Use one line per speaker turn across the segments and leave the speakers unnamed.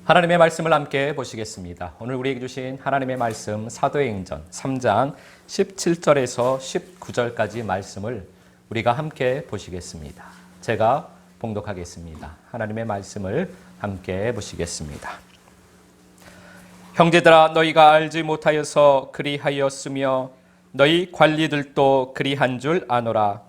하나님의 말씀을 함께 보시겠습니다. 오늘 우리에게 주신 하나님의 말씀 사도행전 3장 17절에서 19절까지 말씀을 우리가 함께 보시겠습니다. 제가 봉독하겠습니다. 하나님의 말씀을 함께 보시겠습니다. 형제들아, 너희가 알지 못하여서 그리하였으며 너희 관리들도 그리한 줄 아노라.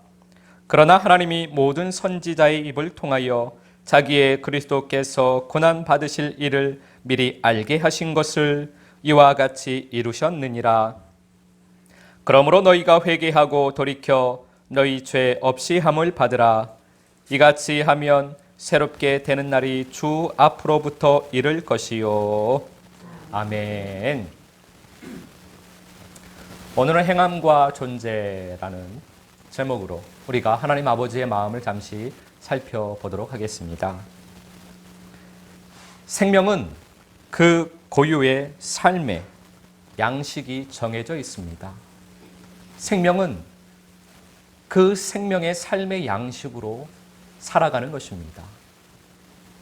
그러나 하나님이 모든 선지자의 입을 통하여 자기의 그리스도께서 고난 받으실 일을 미리 알게 하신 것을 이와 같이 이루셨느니라. 그러므로 너희가 회개하고 돌이켜 너희 죄 없이 함을 받으라. 이같이 하면 새롭게 되는 날이 주 앞으로부터 이를 것이요. 아멘. 오늘은 행함과 존재라는 제목으로 우리가 하나님 아버지의 마음을 잠시 살펴보도록 하겠습니다. 생명은 그 고유의 삶의 양식이 정해져 있습니다. 생명은 그 생명의 삶의 양식으로 살아가는 것입니다.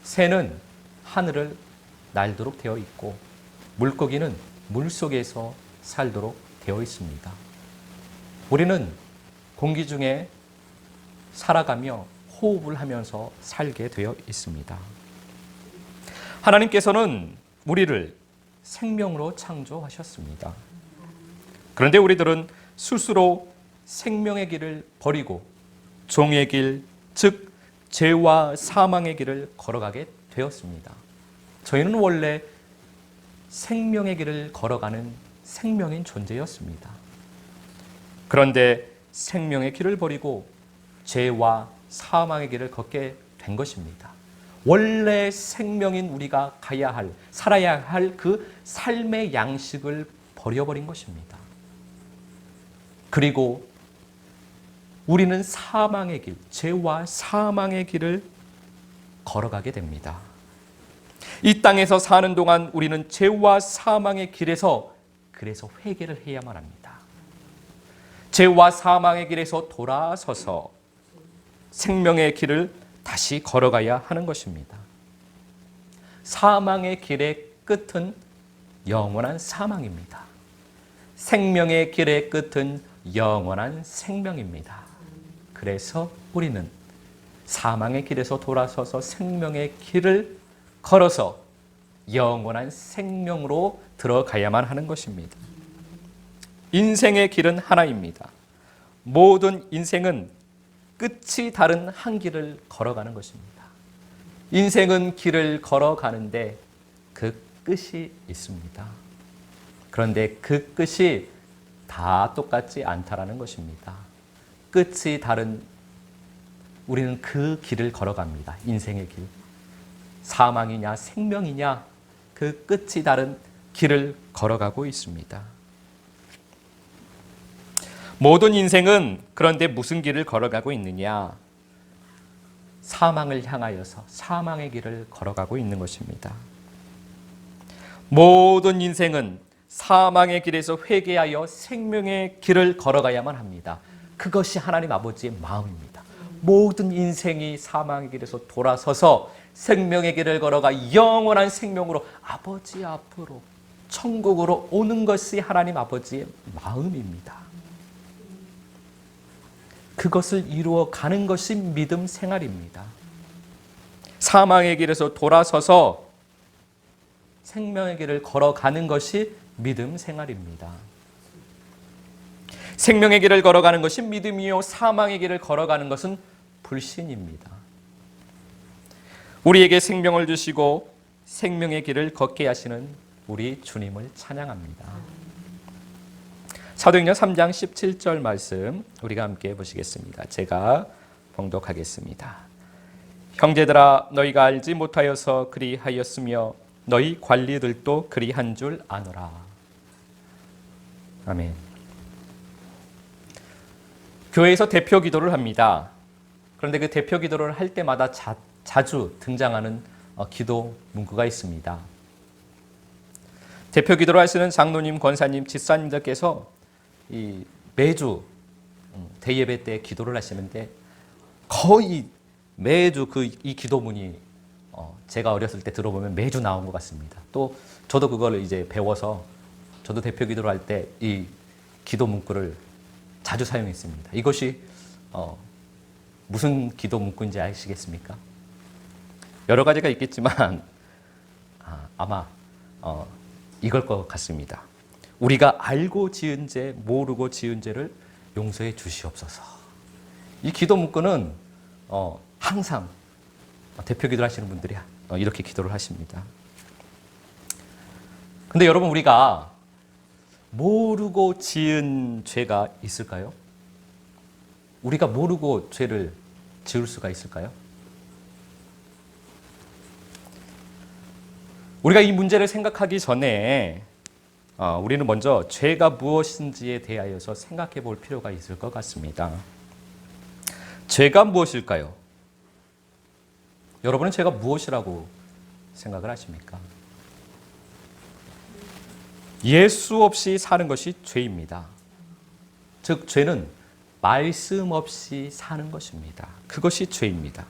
새는 하늘을 날도록 되어 있고 물고기는 물속에서 살도록 되어 있습니다. 우리는 공기 중에 살아가며 호흡을 하면서 살게 되어 있습니다. 하나님께서는 우리를 생명으로 창조하셨습니다. 그런데 우리들은 스스로 생명의 길을 버리고 종의 길, 즉 죄와 사망의 길을 걸어가게 되었습니다. 저희는 원래 생명의 길을 걸어가는 생명인 존재였습니다. 그런데 생명의 길을 버리고 죄와 사망의 길을 걷게 된 것입니다. 원래 생명인 우리가 가야 할, 살아야 할 그 삶의 양식을 버려버린 것입니다. 그리고 우리는 사망의 길, 죄와 사망의 길을 걸어가게 됩니다. 이 땅에서 사는 동안 우리는 죄와 사망의 길에서 그래서 회개를 해야만 합니다. 죄와 사망의 길에서 돌아서서 생명의 길을 다시 걸어가야 하는 것입니다. 사망의 길의 끝은 영원한 사망입니다. 생명의 길의 끝은 영원한 생명입니다. 그래서 우리는 사망의 길에서 돌아서서 생명의 길을 걸어서 영원한 생명으로 들어가야만 하는 것입니다. 인생의 길은 하나입니다. 모든 인생은 끝이 다른 한 길을 걸어가는 것입니다. 인생은 길을 걸어가는데 그 끝이 있습니다. 그런데 그 끝이 다 똑같지 않다라는 것입니다. 끝이 다른 우리는 그 길을 걸어갑니다. 인생의 길. 사망이냐 생명이냐 그 끝이 다른 길을 걸어가고 있습니다. 모든 인생은 그런데 무슨 길을 걸어가고 있느냐? 사망을 향하여서 사망의 길을 걸어가고 있는 것입니다. 모든 인생은 사망의 길에서 회개하여 생명의 길을 걸어가야만 합니다. 그것이 하나님 아버지의 마음입니다. 모든 인생이 사망의 길에서 돌아서서 생명의 길을 걸어가 영원한 생명으로 아버지 앞으로 천국으로 오는 것이 하나님 아버지의 마음입니다. 그것을 이루어 가는 것이 믿음 생활입니다. 사망의 길에서 돌아서서 생명의 길을 걸어가는 것이 믿음 생활입니다. 생명의 길을 걸어가는 것이 믿음이요 사망의 길을 걸어가는 것은 불신입니다. 우리에게 생명을 주시고 생명의 길을 걷게 하시는 우리 주님을 찬양합니다. 사도행전 3장 17절 말씀 우리가 함께 보시겠습니다. 제가 봉독하겠습니다. 형제들아, 너희가 알지 못하여서 그리하였으며 너희 관리들도 그리한 줄 아노라. 아멘. 교회에서 대표 기도를 합니다. 그런데 그 대표 기도를 할 때마다 자주 등장하는 기도 문구가 있습니다. 대표 기도를 하시는 장로님, 권사님, 집사님들께서 매주 대예배 때 기도를 하시는데 거의 매주 이 기도문이
제가 어렸을 때 들어보면 매주 나온 것 같습니다. 또 저도 그걸 이제 배워서 저도 대표 기도를 할 때 이 기도 문구를 자주 사용했습니다. 이것이 무슨 기도 문구인지 아시겠습니까? 여러 가지가 있겠지만 아마 이걸 것 같습니다. 우리가 알고 지은 죄, 모르고 지은 죄를 용서해 주시옵소서. 이 기도 문구는 항상 대표 기도를 하시는 분들이 이렇게 기도를 하십니다. 근데 여러분, 우리가 모르고 지은 죄가 있을까요? 우리가 모르고 죄를 지을 수가 있을까요? 우리가 이 문제를 생각하기 전에 우리는 먼저 죄가 무엇인지에 대하여서 생각해 볼 필요가 있을 것 같습니다. 죄가 무엇일까요? 여러분은 죄가 무엇이라고 생각을 하십니까? 예수 없이 사는 것이 죄입니다. 즉, 죄는 말씀 없이 사는 것입니다. 그것이 죄입니다.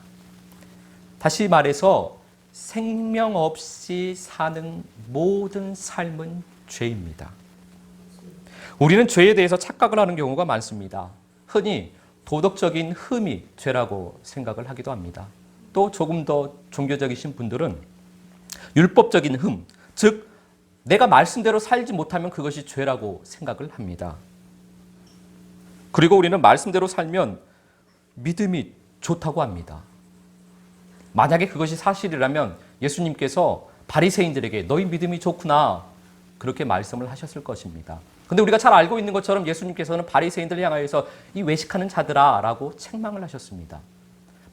다시 말해서 생명 없이 사는 모든 삶은 죄입니다. 우리는 죄에 대해서 착각을 하는 경우가 많습니다. 흔히 도덕적인 흠이 죄라고 생각을 하기도 합니다. 또 조금 더 종교적이신 분들은 율법적인 흠, 즉 내가 말씀대로 살지 못하면 그것이 죄라고 생각을 합니다. 그리고 우리는 말씀대로 살면 믿음이 좋다고 합니다. 만약에 그것이 사실이라면 예수님께서 바리새인들에게 너희 믿음이 좋구나 그렇게 말씀을 하셨을 것입니다. 근데 우리가 잘 알고 있는 것처럼 예수님께서는 바리새인들을 향하여서 이 외식하는 자들아 라고 책망을 하셨습니다.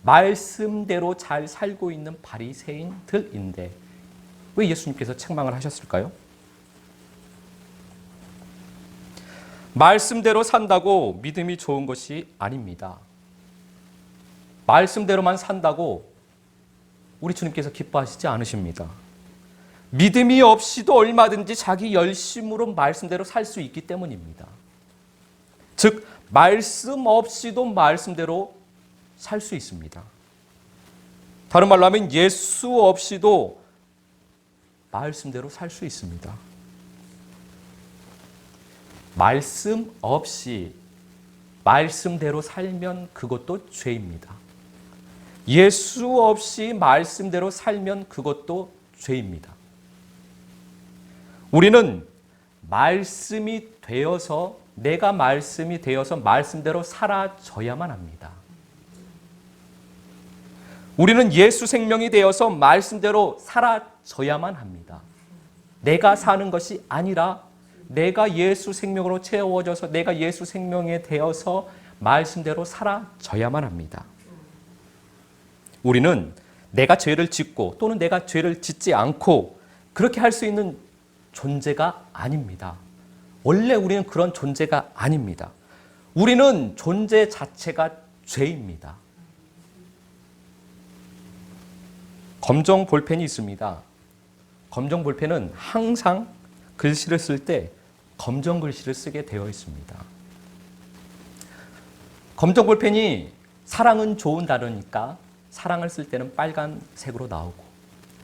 말씀대로 잘 살고 있는 바리새인들인데 왜 예수님께서 책망을 하셨을까요? 말씀대로 산다고 믿음이 좋은 것이 아닙니다. 말씀대로만 산다고 우리 주님께서 기뻐하시지 않으십니다. 믿음이 없이도 얼마든지 자기 열심으로 말씀대로 살 수 있기 때문입니다. 즉, 말씀 없이도 말씀대로 살 수 있습니다. 다른 말로 하면 예수 없이도 말씀대로 살 수 있습니다. 말씀 없이 말씀대로 살면 그것도 죄입니다. 예수 없이 말씀대로 살면 그것도 죄입니다. 우리는 말씀이 되어서 내가 말씀이 되어서 말씀대로 살아져야만 합니다. 우리는 예수 생명이 되어서 말씀대로 살아져야만 합니다. 내가 사는 것이 아니라 내가 예수 생명으로 채워져서 내가 예수 생명에 되어서 말씀대로 살아져야만 합니다. 우리는 내가 죄를 짓고 또는 내가 죄를 짓지 않고 그렇게 할 수 있는 존재가 아닙니다. 원래 우리는 그런 존재가 아닙니다. 우리는 존재 자체가 죄입니다. 검정 볼펜이 있습니다. 검정 볼펜은 항상 글씨를 쓸 때 검정 글씨를 쓰게 되어 있습니다. 검정 볼펜이 사랑은 좋은 단어니까 사랑을 쓸 때는 빨간색으로 나오고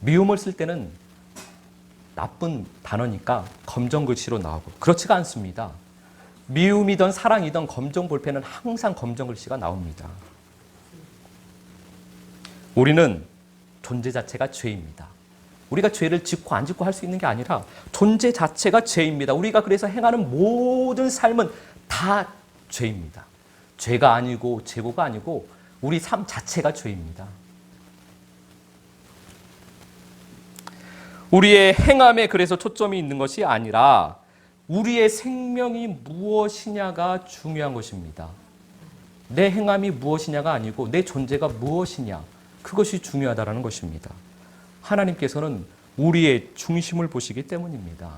미움을 쓸 때는 나쁜 단어니까 검정 글씨로 나오고 그렇지가 않습니다. 미움이든 사랑이든 검정 볼펜은 항상 검정 글씨가 나옵니다. 우리는 존재 자체가 죄입니다. 우리가 죄를 짓고 안 짓고 할 수 있는 게 아니라 존재 자체가 죄입니다. 우리가 그래서 행하는 모든 삶은 다 죄입니다. 죄가 아니고 재고가 아니고 우리 삶 자체가 죄입니다. 우리의 행함에 그래서 초점이 있는 것이 아니라 우리의 생명이 무엇이냐가 중요한 것입니다. 내 행함이 무엇이냐가 아니고 내 존재가 무엇이냐 그것이 중요하다는 것입니다. 하나님께서는 우리의 중심을 보시기 때문입니다.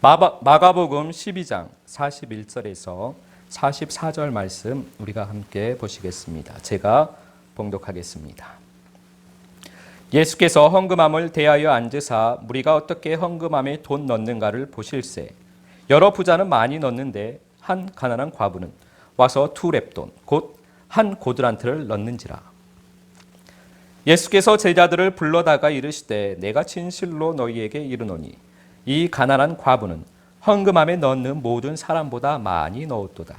마가복음 12장 41절에서 44절 말씀 우리가 함께 보시겠습니다. 제가 봉독하겠습니다. 예수께서 헌금함을 대하여 앉으사 무리가 어떻게 헌금함에 돈 넣는가를 보실세. 여러 부자는 많이 넣는데 한 가난한 과부는 와서 2렙돈 곧 한 고드란트를 넣는지라.
예수께서 제자들을 불러다가 이르시되 내가 진실로 너희에게 이르노니 이 가난한 과부는 헌금함에 넣는 모든 사람보다 많이 넣었도다.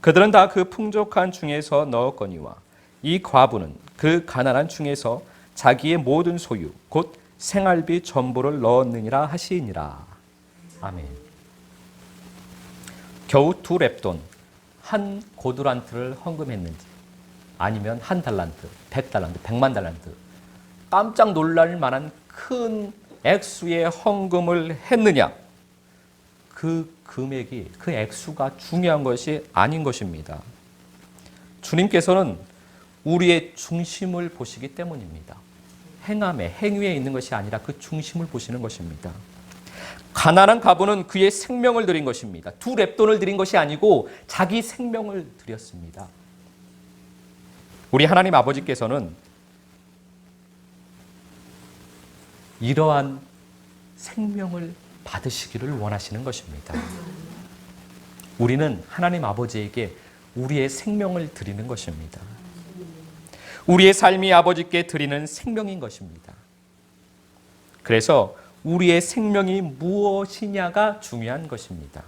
그들은 다 그 풍족한 중에서 넣었거니와 이 과부는 그 가난한 중에서 자기의 모든 소유 곧 생활비 전부를 넣었느니라 하시니라. 아멘. 겨우 2렙돈, 한 고두란트를 헌금했는지 아니면 한 달란트, 100달란트, 100만 달란트, 깜짝 놀랄 만한 큰 액수의 헌금을 했느냐? 그 금액이, 그 액수가 중요한 것이 아닌 것입니다. 주님께서는 우리의 중심을 보시기 때문입니다. 행함에, 행위에 있는 것이 아니라 그 중심을 보시는 것입니다. 가난한 과부는 그의 생명을 드린 것입니다. 2렙돈을 드린 것이 아니고 자기 생명을 드렸습니다. 우리 하나님 아버지께서는 이러한 생명을 받으시기를 원하시는 것입니다. 우리는 하나님 아버지에게 우리의 생명을 드리는 것입니다. 우리의 삶이 아버지께 드리는 생명인 것입니다. 그래서 우리의 생명이 무엇이냐가 중요한 것입니다.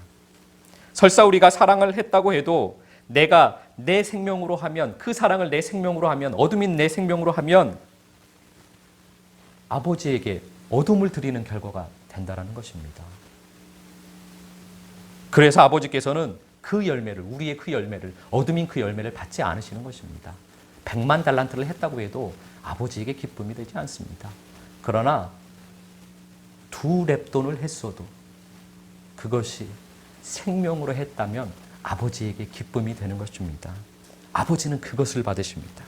설사 우리가 사랑을 했다고 해도 내가 내 생명으로 하면, 그 사랑을 내 생명으로 하면, 어둠인 내 생명으로 하면 아버지에게 어둠을 드리는 결과가 된다는 것입니다. 그래서 아버지께서는 그 열매를, 우리의 그 열매를, 어둠인 그 열매를 받지 않으시는 것입니다. 100만 달란트를 했다고 해도 아버지에게 기쁨이 되지 않습니다. 그러나 2렙돈을 했어도 그것이 생명으로 했다면 아버지에게 기쁨이 되는 것입니다. 아버지는 그것을 받으십니다.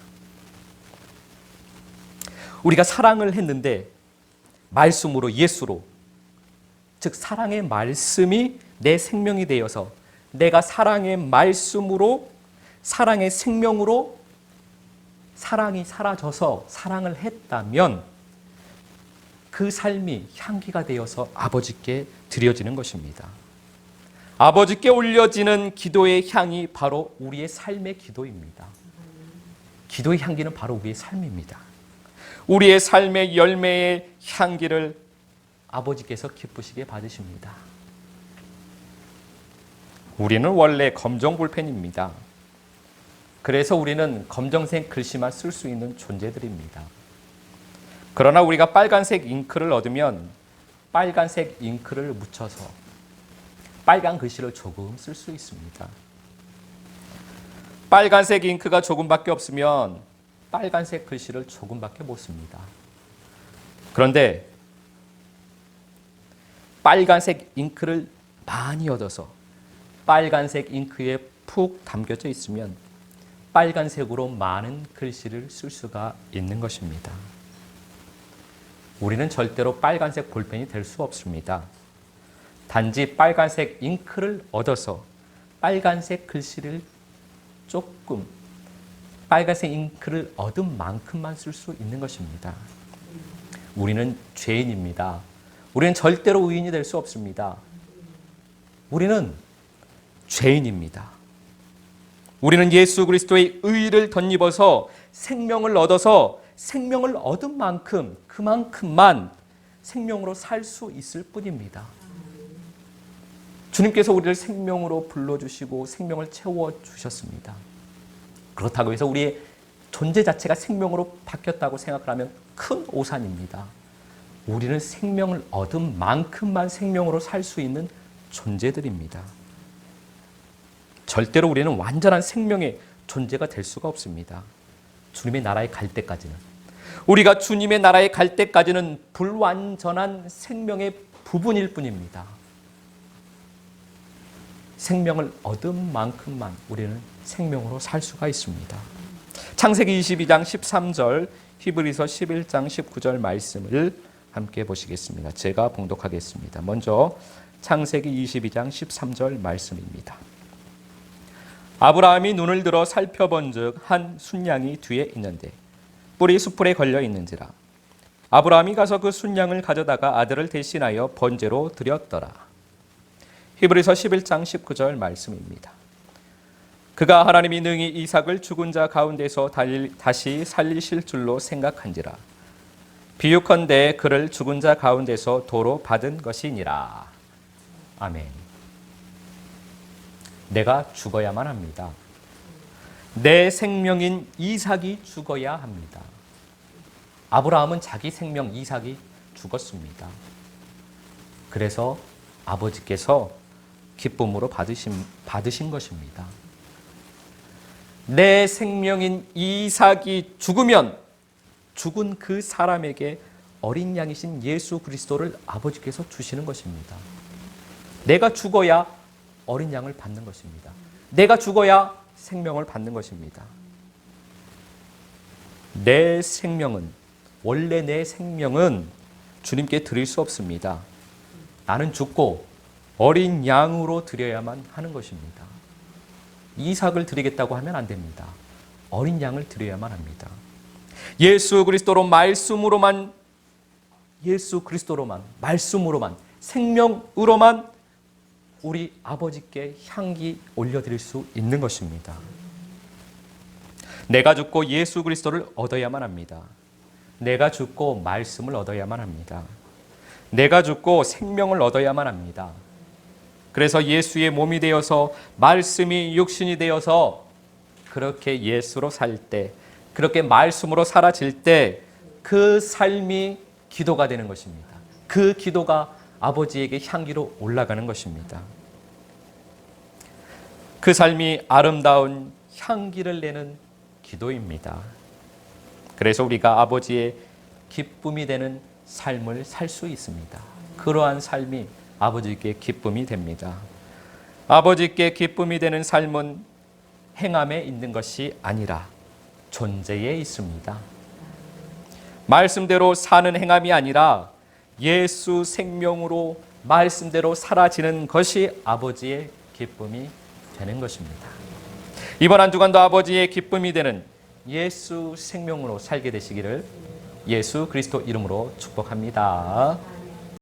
우리가 사랑을 했는데 말씀으로, 예수로, 즉 사랑의 말씀이 내 생명이 되어서 내가 사랑의 말씀으로, 사랑의 생명으로 사랑이 사라져서 사랑을 했다면 그 삶이 향기가 되어서 아버지께 드려지는 것입니다. 아버지께 올려지는 기도의 향이 바로 우리의 삶의 기도입니다. 기도의 향기는 바로 우리의 삶입니다. 우리의 삶의 열매의 향기를 아버지께서 기쁘시게 받으십니다. 우리는 원래 검정 볼펜입니다. 그래서 우리는 검정색 글씨만 쓸 수 있는 존재들입니다. 그러나 우리가 빨간색 잉크를 얻으면 빨간색 잉크를 묻혀서 빨간 글씨를 조금 쓸 수 있습니다. 빨간색 잉크가 조금밖에 없으면 빨간색 글씨를 조금밖에 못 씁니다. 그런데 빨간색 잉크를 많이 얻어서 빨간색 잉크에 푹 담겨져 있으면 빨간색으로 많은 글씨를 쓸 수가 있는 것입니다. 우리는 절대로 빨간색 볼펜이 될 수 없습니다. 단지 빨간색 잉크를 얻어서 빨간색 글씨를 조금, 빨간색 잉크를 얻은 만큼만 쓸 수 있는 것입니다. 우리는 죄인입니다. 우리는 절대로 의인이 될 수 없습니다. 우리는 죄인입니다. 우리는 예수 그리스도의 의를 덧입어서 생명을 얻어서 생명을 얻은 만큼 그만큼만 생명으로 살 수 있을 뿐입니다. 주님께서 우리를 생명으로 불러주시고 생명을 채워주셨습니다. 그렇다고 해서 우리의 존재 자체가 생명으로 바뀌었다고 생각을 하면 큰 오산입니다. 우리는 생명을 얻은 만큼만 생명으로 살 수 있는 존재들입니다. 절대로 우리는 완전한 생명의 존재가 될 수가 없습니다. 주님의 나라에 갈 때까지는, 우리가 주님의 나라에 갈 때까지는 불완전한 생명의 부분일 뿐입니다. 생명을 얻은 만큼만 우리는 생명으로 살 수가 있습니다. 창세기 22장 13절, 히브리서 11장 19절 말씀을 함께 보시겠습니다. 제가 봉독하겠습니다. 먼저 창세기 22장 13절 말씀입니다. 아브라함이 눈을 들어 살펴본즉 한 순양이 뒤에 있는데 뿔이 숯불에 걸려 있는지라. 아브라함이 가서 그 순양을 가져다가 아들을 대신하여 번제로 드렸더라. 히브리서 11장 19절 말씀입니다. 그가 하나님이 능히 이삭을 죽은 자 가운데서 다시 살리실 줄로 생각한지라. 비유컨대 그를 죽은 자 가운데서 도로 받은 것이니라. 아멘. 내가 죽어야만 합니다. 내 생명인 이삭이 죽어야 합니다. 아브라함은 자기 생명 이삭이 죽었습니다. 그래서 아버지께서 기쁨으로 받으신 것입니다. 내 생명인 이삭이 죽으면 죽은 그 사람에게 어린 양이신 예수 그리스도를 아버지께서 주시는 것입니다. 내가 죽어야 어린 양을 받는 것입니다. 내가 죽어야 생명을 받는 것입니다. 내 생명은, 원래 내 생명은 주님께 드릴 수 없습니다. 나는 죽고 어린 양으로 드려야만 하는 것입니다. 이삭을 드리겠다고 하면 안 됩니다. 어린 양을 드려야만 합니다. 예수 그리스도로 말씀으로만, 말씀으로만, 생명으로만 우리 아버지께 향기 올려드릴 수 있는 것입니다. 내가 죽고 예수 그리스도를 얻어야만 합니다. 내가 죽고 말씀을 얻어야만 합니다. 내가 죽고 생명을 얻어야만 합니다. 그래서 예수의 몸이 되어서 말씀이 육신이 되어서 그렇게 예수로 살 때, 그렇게 말씀으로 사라질 때 그 삶이 기도가 되는 것입니다. 그 기도가 아버지에게 향기로 올라가는 것입니다. 그 삶이 아름다운 향기를 내는 기도입니다. 그래서 우리가 아버지의 기쁨이 되는 삶을 살 수 있습니다. 그러한 삶이 아버지께 기쁨이 됩니다. 아버지께 기쁨이 되는 삶은 행함에 있는 것이 아니라 존재에 있습니다. 말씀대로 사는 행함이 아니라 예수 생명으로 말씀대로 사라지는 것이 아버지의 기쁨이 되는 것입니다. 이번 한 주간도 아버지의 기쁨이 되는 예수 생명으로 살게 되시기를 예수 그리스도 이름으로 축복합니다.